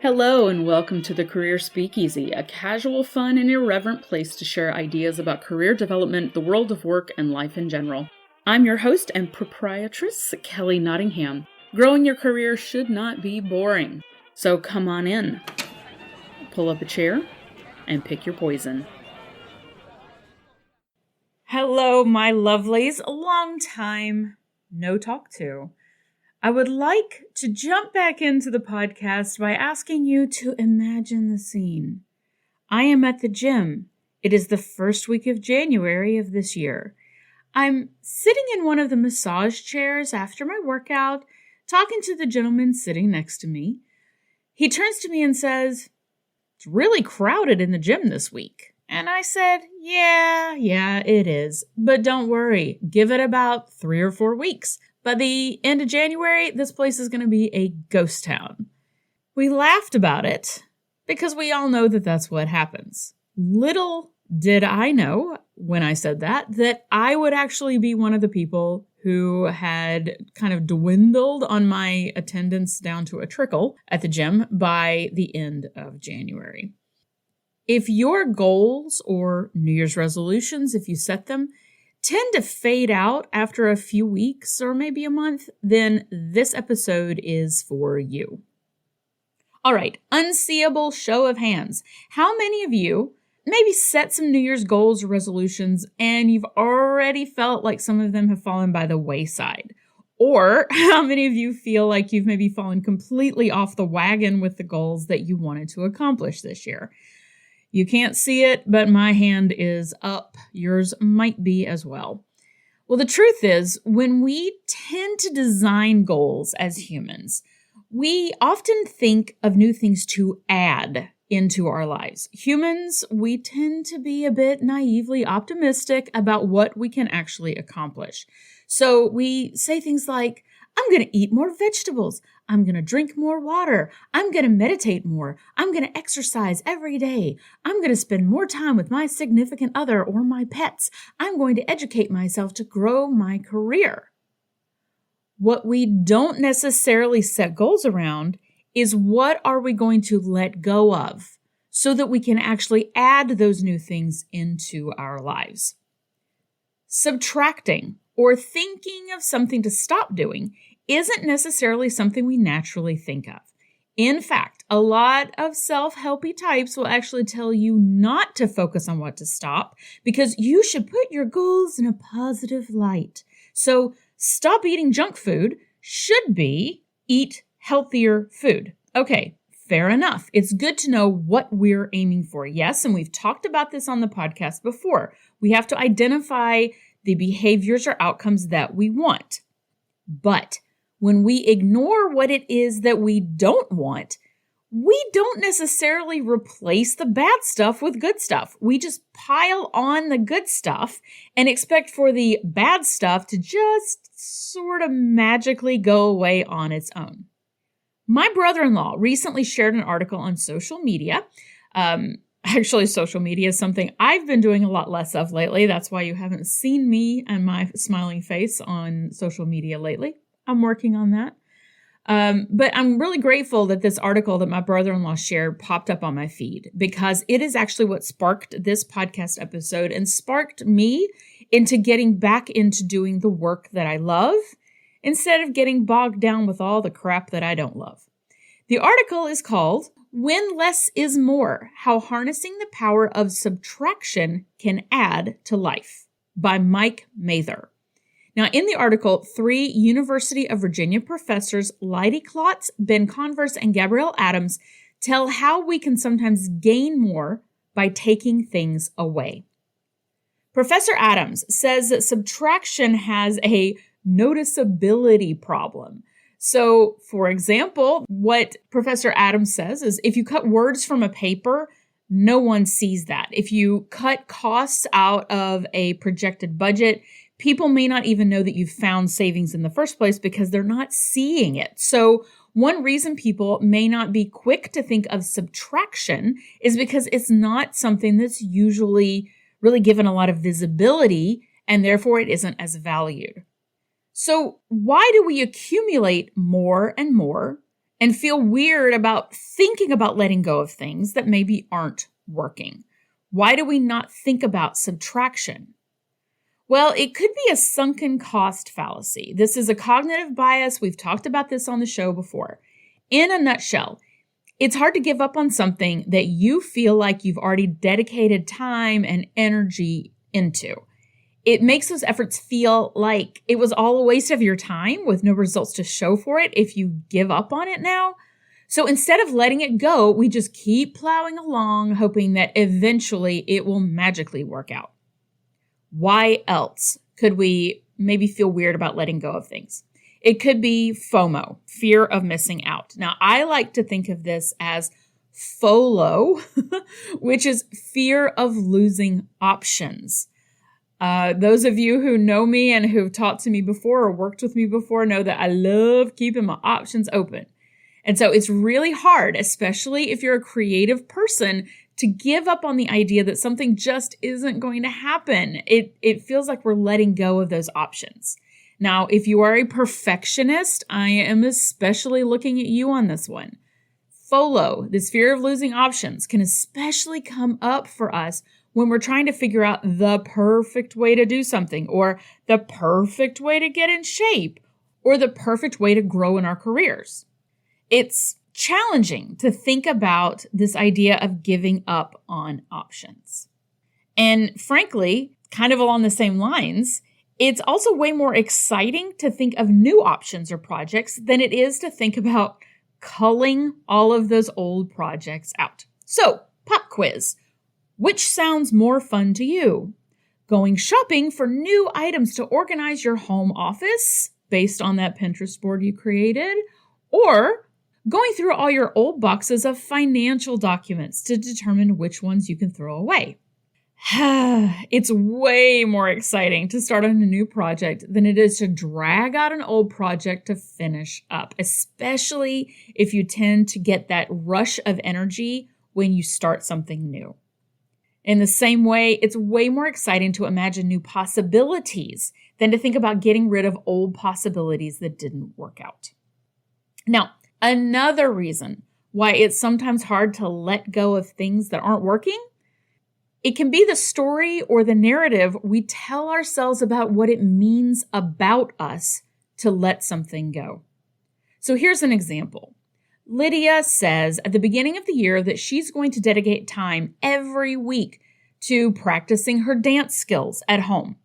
Hello and welcome to the Career Speakeasy, a casual, fun, and irreverent place to share ideas about career development, the world of work, and life in general. I'm your host and proprietress, Kelly Nottingham. Growing your career should not be boring. So come on in, pull up a chair, and pick your poison. Hello, my lovelies. A long time no talk to. I would like to jump back into the podcast by asking you to imagine the scene. I am at the gym. It is the first week of January of this year. I'm sitting in one of the massage chairs after my workout, talking to the gentleman sitting next to me. He turns to me and says, "It's really crowded in the gym this week." And I said, yeah, it is. But don't worry, give it about 3 or 4 weeks. By the end of January, this place is going to be a ghost town. We laughed about it because we all know that that's what happens. Little did I know when I said that I would actually be one of the people who had kind of dwindled on my attendance down to a trickle at the gym by the end of January. If your goals or New Year's resolutions, if you set them, tend to fade out after a few weeks or maybe a month, then this episode is for you. All right, unseeable show of hands. How many of you maybe set some New Year's goals or resolutions and you've already felt like some of them have fallen by the wayside? Or how many of you feel like you've maybe fallen completely off the wagon with the goals that you wanted to accomplish this year? You can't see it, but my hand is up. Yours might be as well. Well, the truth is, when we tend to design goals as humans, we often think of new things to add into our lives. Humans, we tend to be a bit naively optimistic about what we can actually accomplish. So we say things like, I'm going to eat more vegetables. I'm going to drink more water. I'm going to meditate more. I'm going to exercise every day. I'm going to spend more time with my significant other or my pets. I'm going to educate myself to grow my career. What we don't necessarily set goals around is what are we going to let go of so that we can actually add those new things into our lives. Subtracting or thinking of something to stop doing isn't necessarily something we naturally think of. In fact, a lot of self-helpy types will actually tell you not to focus on what to stop because you should put your goals in a positive light. So stop eating junk food should be eat healthier food. Okay, fair enough. It's good to know what we're aiming for. Yes, and we've talked about this on the podcast before. We have to identify the behaviors or outcomes that we want. But when we ignore what it is that we don't want, we don't necessarily replace the bad stuff with good stuff. We just pile on the good stuff and expect for the bad stuff to just sort of magically go away on its own. My brother-in-law recently shared an article on social media. Actually, social media is something I've been doing a lot less of lately. That's why you haven't seen me and my smiling face on social media lately. I'm working on that. But I'm really grateful that this article that my brother-in-law shared popped up on my feed because it is actually what sparked this podcast episode and sparked me into getting back into doing the work that I love instead of getting bogged down with all the crap that I don't love. The article is called When Less is More, How Harnessing the Power of Subtraction Can Add to Life by Mike Mather. Now, in the article, 3 University of Virginia professors, Leidy Klotz, Ben Converse, and Gabrielle Adams, tell how we can sometimes gain more by taking things away. Professor Adams says that subtraction has a noticeability problem. So, for example, what Professor Adams says is if you cut words from a paper, no one sees that. If you cut costs out of a projected budget, people may not even know that you've found savings in the first place because they're not seeing it. So one reason people may not be quick to think of subtraction is because it's not something that's usually really given a lot of visibility, and therefore it isn't as valued. So why do we accumulate more and more and feel weird about thinking about letting go of things that maybe aren't working? Why do we not think about subtraction? Well, it could be a sunken cost fallacy. This is a cognitive bias. We've talked about this on the show before. In a nutshell, it's hard to give up on something that you feel like you've already dedicated time and energy into. It makes those efforts feel like it was all a waste of your time with no results to show for it if you give up on it now. So instead of letting it go, we just keep plowing along, hoping that eventually it will magically work out. Why else could we maybe feel weird about letting go of things? It could be FOMO, fear of missing out. Now, I like to think of this as FOLO, which is fear of losing options. Those of you who know me and who've talked to me before or worked with me before know that I love keeping my options open. And so it's really hard, especially if you're a creative person, to give up on the idea that something just isn't going to happen. It feels like we're letting go of those options. Now, if you are a perfectionist, I am especially looking at you on this one. FOLO, this fear of losing options, can especially come up for us when we're trying to figure out the perfect way to do something, or the perfect way to get in shape, or the perfect way to grow in our careers. It's challenging to think about this idea of giving up on options. And frankly, kind of along the same lines, it's also way more exciting to think of new options or projects than it is to think about culling all of those old projects out. So, pop quiz. Which sounds more fun to you? Going shopping for new items to organize your home office based on that Pinterest board you created? Or going through all your old boxes of financial documents to determine which ones you can throw away? It's way more exciting to start on a new project than it is to drag out an old project to finish up, especially if you tend to get that rush of energy when you start something new. In the same way, it's way more exciting to imagine new possibilities than to think about getting rid of old possibilities that didn't work out. Now, another reason why it's sometimes hard to let go of things that aren't working, it can be the story or the narrative we tell ourselves about what it means about us to let something go. So here's an example. Lydia says at the beginning of the year that she's going to dedicate time every week to practicing her dance skills at home.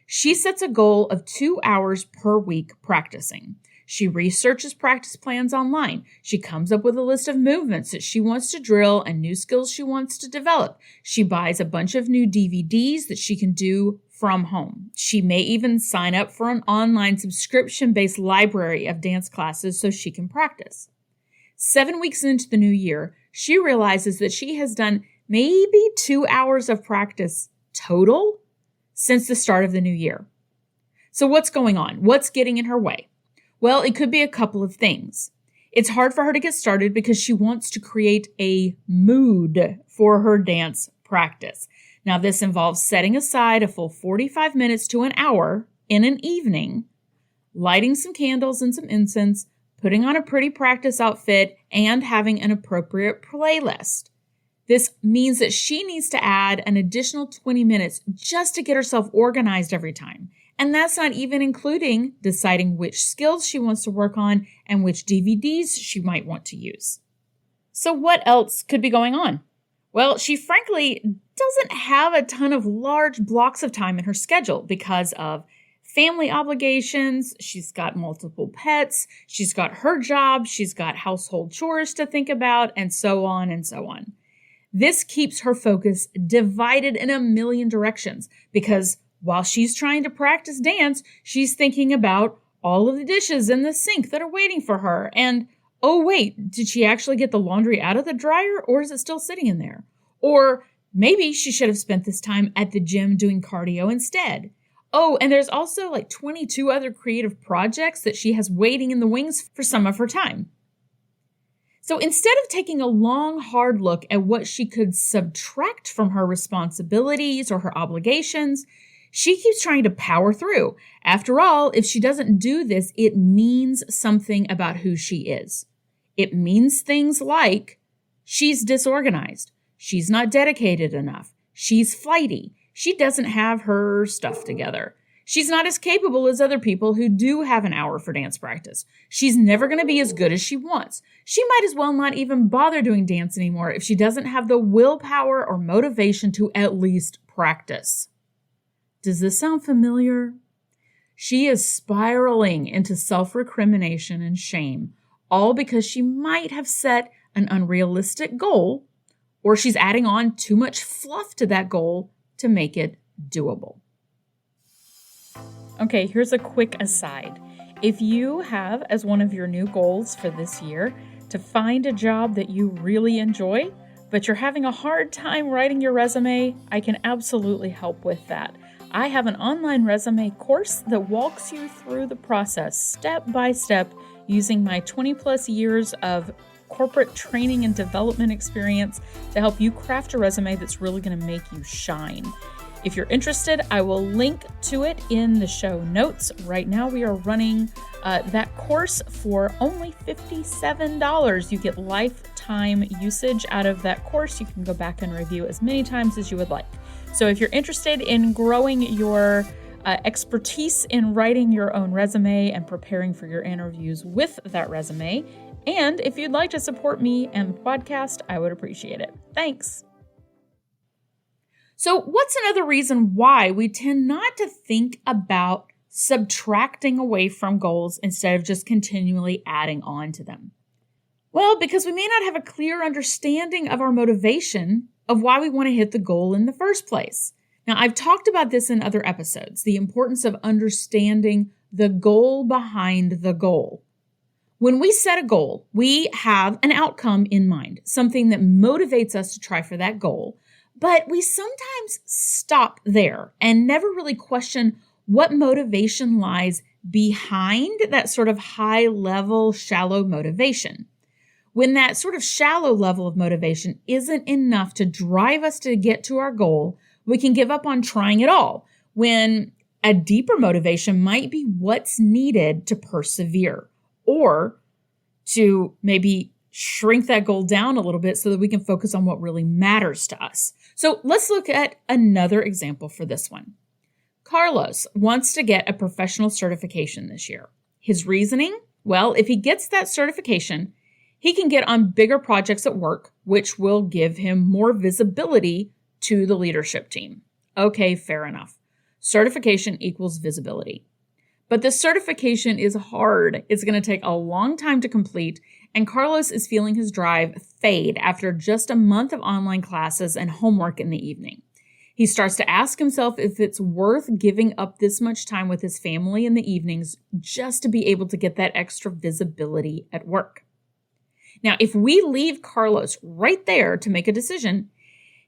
She sets a goal of 2 hours per week practicing. She researches practice plans online. She comes up with a list of movements that she wants to drill and new skills she wants to develop. She buys a bunch of new DVDs that she can do from home. She may even sign up for an online subscription-based library of dance classes so she can practice. 7 weeks into the new year, she realizes that she has done maybe 2 hours of practice total since the start of the new year. So what's going on? What's getting in her way? Well, it could be a couple of things. It's hard for her to get started because she wants to create a mood for her dance practice. Now, this involves setting aside a full 45 minutes to an hour in an evening, lighting some candles and some incense, putting on a pretty practice outfit, and having an appropriate playlist. This means that she needs to add an additional 20 minutes just to get herself organized every time. And that's not even including deciding which skills she wants to work on and which DVDs she might want to use. So what else could be going on? Well, she frankly doesn't have a ton of large blocks of time in her schedule because of family obligations. She's got multiple pets. She's got her job. She's got household chores to think about, and so on and so on. This keeps her focus divided in a million directions because while she's trying to practice dance, she's thinking about all of the dishes in the sink that are waiting for her. And, oh wait, did she actually get the laundry out of the dryer or is it still sitting in there? Or maybe she should have spent this time at the gym doing cardio instead. Oh, and there's also like 22 other creative projects that she has waiting in the wings for some of her time. So instead of taking a long, hard look at what she could subtract from her responsibilities or her obligations, she keeps trying to power through. After all, if she doesn't do this, it means something about who she is. It means things like she's disorganized, she's not dedicated enough, she's flighty, she doesn't have her stuff together, she's not as capable as other people who do have an hour for dance practice, she's never going to be as good as she wants, she might as well not even bother doing dance anymore if she doesn't have the willpower or motivation to at least practice. Does this sound familiar? She is spiraling into self-recrimination and shame, all because she might have set an unrealistic goal, or she's adding on too much fluff to that goal to make it doable. Okay, here's a quick aside. If you have as one of your new goals for this year to find a job that you really enjoy, but you're having a hard time writing your resume, I can absolutely help with that. I have an online resume course that walks you through the process step by step using my 20 plus years of corporate training and development experience to help you craft a resume that's really going to make you shine. If you're interested, I will link to it in the show notes. Right now, we are running that course for only $57. You get lifetime usage out of that course. You can go back and review as many times as you would like. So if you're interested in growing your expertise in writing your own resume and preparing for your interviews with that resume, and if you'd like to support me and the podcast, I would appreciate it. Thanks. So what's another reason why we tend not to think about subtracting away from goals instead of just continually adding on to them? Well, because we may not have a clear understanding of our motivation of why we want to hit the goal in the first place. Now, I've talked about this in other episodes, the importance of understanding the goal behind the goal. When we set a goal, we have an outcome in mind, something that motivates us to try for that goal, but we sometimes stop there and never really question what motivation lies behind that sort of high-level, shallow motivation. When that sort of shallow level of motivation isn't enough to drive us to get to our goal, we can give up on trying at all, when a deeper motivation might be what's needed to persevere or to maybe shrink that goal down a little bit so that we can focus on what really matters to us. So let's look at another example for this one. Carlos wants to get a professional certification this year. His reasoning? Well, if he gets that certification, he can get on bigger projects at work, which will give him more visibility to the leadership team. Okay, fair enough. Certification equals visibility. But the certification is hard. It's going to take a long time to complete, and Carlos is feeling his drive fade after just a month of online classes and homework in the evening. He starts to ask himself if it's worth giving up this much time with his family in the evenings just to be able to get that extra visibility at work. Now, if we leave Carlos right there to make a decision,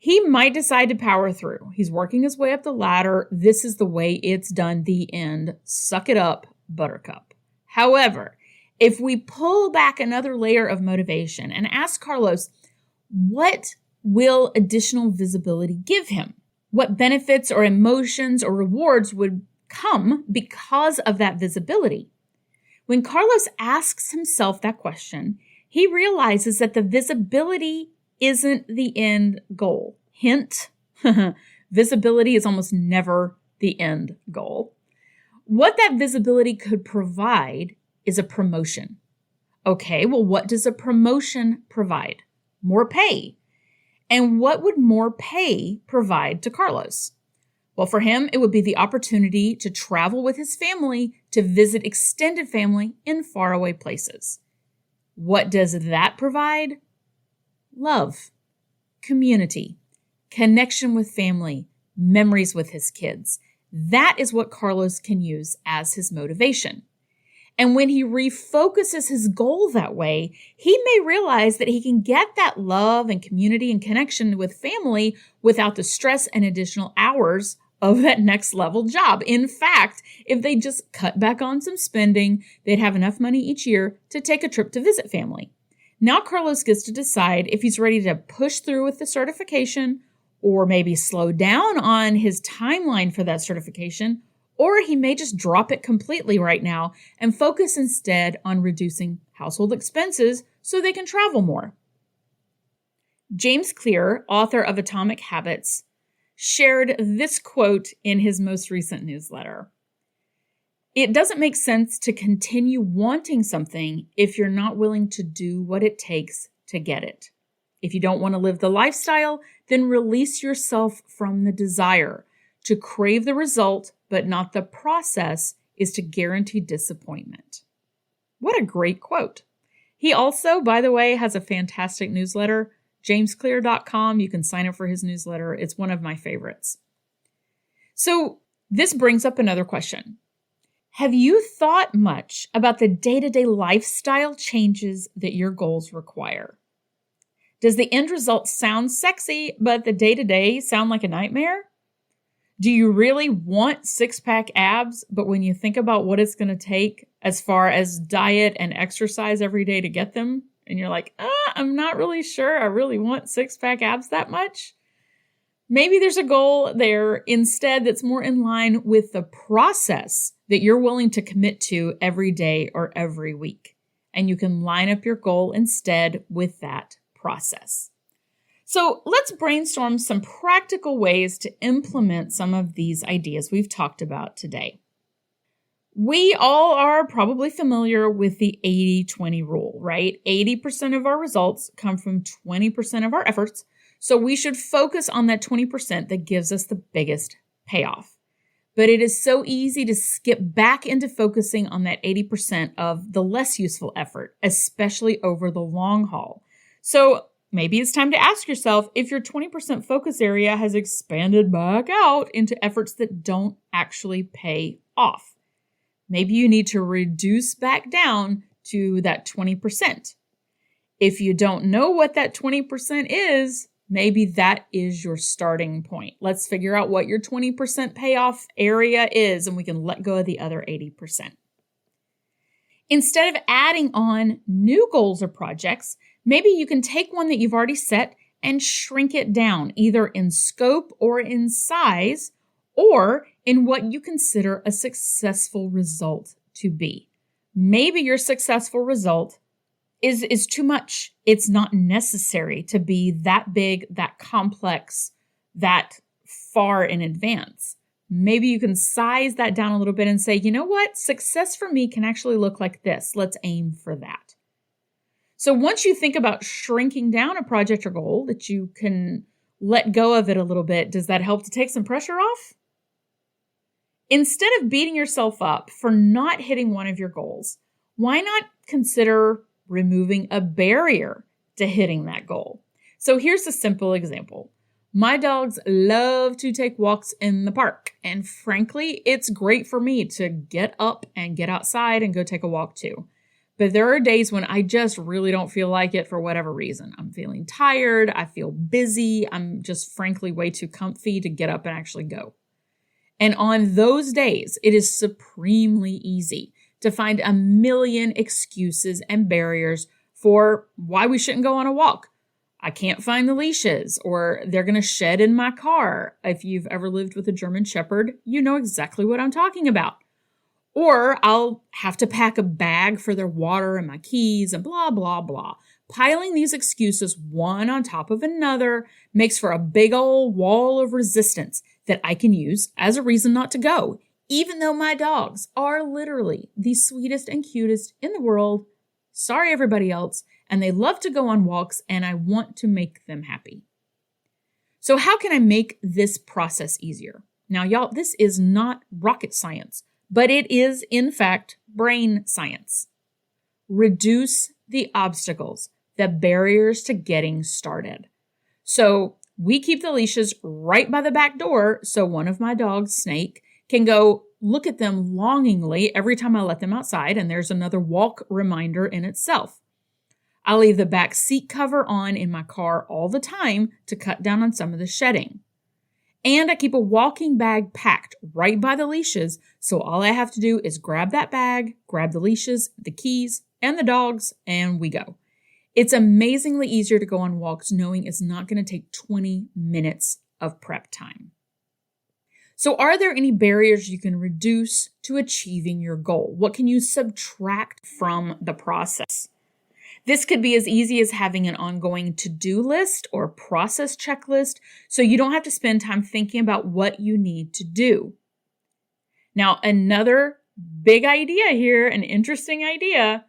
he might decide to power through. He's working his way up the ladder. This is the way it's done. The end. Suck it up, buttercup. However, if we pull back another layer of motivation and ask Carlos, what will additional visibility give him? What benefits or emotions or rewards would come because of that visibility? When Carlos asks himself that question, he realizes that the visibility isn't the end goal. Hint, visibility is almost never the end goal. What that visibility could provide is a promotion. Okay, well, what does a promotion provide? More pay. And what would more pay provide to Carlos? Well, for him, it would be the opportunity to travel with his family to visit extended family in faraway places. What does that provide? Love, community, connection with family, memories with his kids. That is what Carlos can use as his motivation. And when he refocuses his goal that way, he may realize that he can get that love and community and connection with family without the stress and additional hours of that next level job. In fact, if they just cut back on some spending, they'd have enough money each year to take a trip to visit family. Now Carlos gets to decide if he's ready to push through with the certification or maybe slow down on his timeline for that certification, or he may just drop it completely right now and focus instead on reducing household expenses so they can travel more. James Clear, author of Atomic Habits, shared this quote in his most recent newsletter. It doesn't make sense to continue wanting something if you're not willing to do what it takes to get it. If you don't want to live the lifestyle, then release yourself from the desire. To crave the result, but not the process, is to guarantee disappointment. What a great quote. He also, by the way, has a fantastic newsletter, jamesclear.com. You can sign up for his newsletter. It's one of my favorites. So this brings up another question. Have you thought much about the day-to-day lifestyle changes that your goals require? Does the end result sound sexy, but the day-to-day sound like a nightmare? Do you really want six-pack abs, but when you think about what it's going to take as far as diet and exercise every day to get them, and you're like, I'm not really sure I really want six-pack abs that much? Maybe there's a goal there instead that's more in line with the process that you're willing to commit to every day or every week. And you can line up your goal instead with that process. So let's brainstorm some practical ways to implement some of these ideas we've talked about today. We all are probably familiar with the 80-20 rule, right? 80% of our results come from 20% of our efforts, so we should focus on that 20% that gives us the biggest payoff. But it is so easy to skip back into focusing on that 80% of the less useful effort, especially over the long haul. So maybe it's time to ask yourself if your 20% focus area has expanded back out into efforts that don't actually pay off. Maybe you need to reduce back down to that 20%. If you don't know what that 20% is, maybe that is your starting point. Let's figure out what your 20% payoff area is, and we can let go of the other 80%. Instead of adding on new goals or projects, maybe you can take one that you've already set and shrink it down, either in scope or in size, or in what you consider a successful result to be. Maybe your successful result is too much. It's not necessary to be that big, that complex, that far in advance. Maybe you can size that down a little bit and say, you know what? Success for me can actually look like this. Let's aim for that. So once you think about shrinking down a project or goal that you can let go of it a little bit, does that help to take some pressure off? Instead of beating yourself up for not hitting one of your goals, why not consider removing a barrier to hitting that goal? So here's a simple example. My dogs love to take walks in the park, and frankly, it's great for me to get up and get outside and go take a walk too. But there are days when I just really don't feel like it for whatever reason. I'm feeling tired, I feel busy, I'm just frankly way too comfy to get up and actually go. And on those days, it is supremely easy to find a million excuses and barriers for why we shouldn't go on a walk. I can't find the leashes, or they're going to shed in my car. If you've ever lived with a German Shepherd, you know exactly what I'm talking about. Or I'll have to pack a bag for their water and my keys and blah, blah, blah. Piling these excuses one on top of another makes for a big old wall of resistance that I can use as a reason not to go, even though my dogs are literally the sweetest and cutest in the world. Sorry, everybody else. And they love to go on walks, and I want to make them happy. So how can I make this process easier? Now, y'all, this is not rocket science, but it is, in fact, brain science. Reduce the obstacles, the barriers to getting started. So we keep the leashes right by the back door so one of my dogs, Snake, can go look at them longingly every time I let them outside, and there's another walk reminder in itself. I leave the back seat cover on in my car all the time to cut down on some of the shedding. And I keep a walking bag packed right by the leashes, so all I have to do is grab that bag, grab the leashes, the keys, and the dogs, and we go. It's amazingly easier to go on walks knowing it's not going to take 20 minutes of prep time. So are there any barriers you can reduce to achieving your goal? What can you subtract from the process? This could be as easy as having an ongoing to-do list or process checklist, so you don't have to spend time thinking about what you need to do. Now, another big idea here, an interesting idea,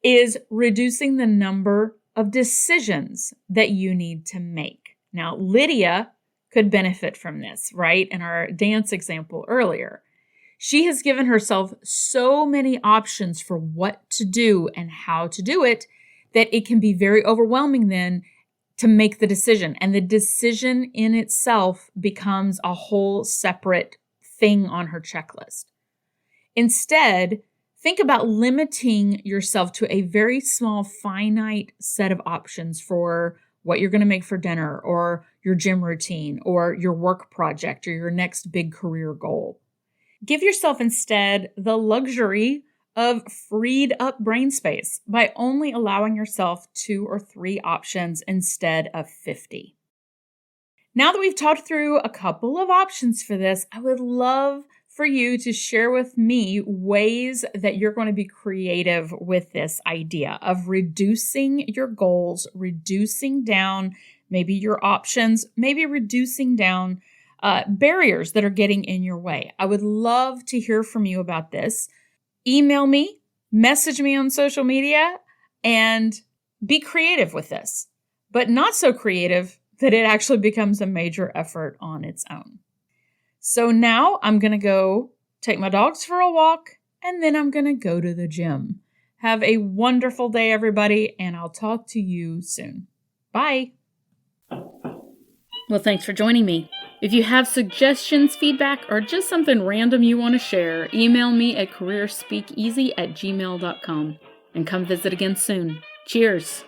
is reducing the number of decisions that you need to make. Now, Lydia could benefit from this, right? In our dance example earlier. She has given herself so many options for what to do and how to do it that it can be very overwhelming then to make the decision. And the decision in itself becomes a whole separate thing on her checklist. Instead, think about limiting yourself to a very small, finite set of options for what you're going to make for dinner, or your gym routine, or your work project, or your next big career goal. Give yourself instead the luxury of freed up brain space by only allowing yourself 2 or 3 options instead of 50. Now that we've talked through a couple of options for this, I would love for you to share with me ways that you're going to be creative with this idea of reducing your goals, reducing down maybe your options, maybe reducing down barriers that are getting in your way. I would love to hear from you about this. Email me, message me on social media, and be creative with this, but not so creative that it actually becomes a major effort on its own. So now I'm going to go take my dogs for a walk, and then I'm going to go to the gym. Have a wonderful day, everybody, and I'll talk to you soon. Bye. Well, thanks for joining me. If you have suggestions, feedback, or just something random you want to share, email me at careerspeakeasy@gmail.com, and come visit again soon. Cheers.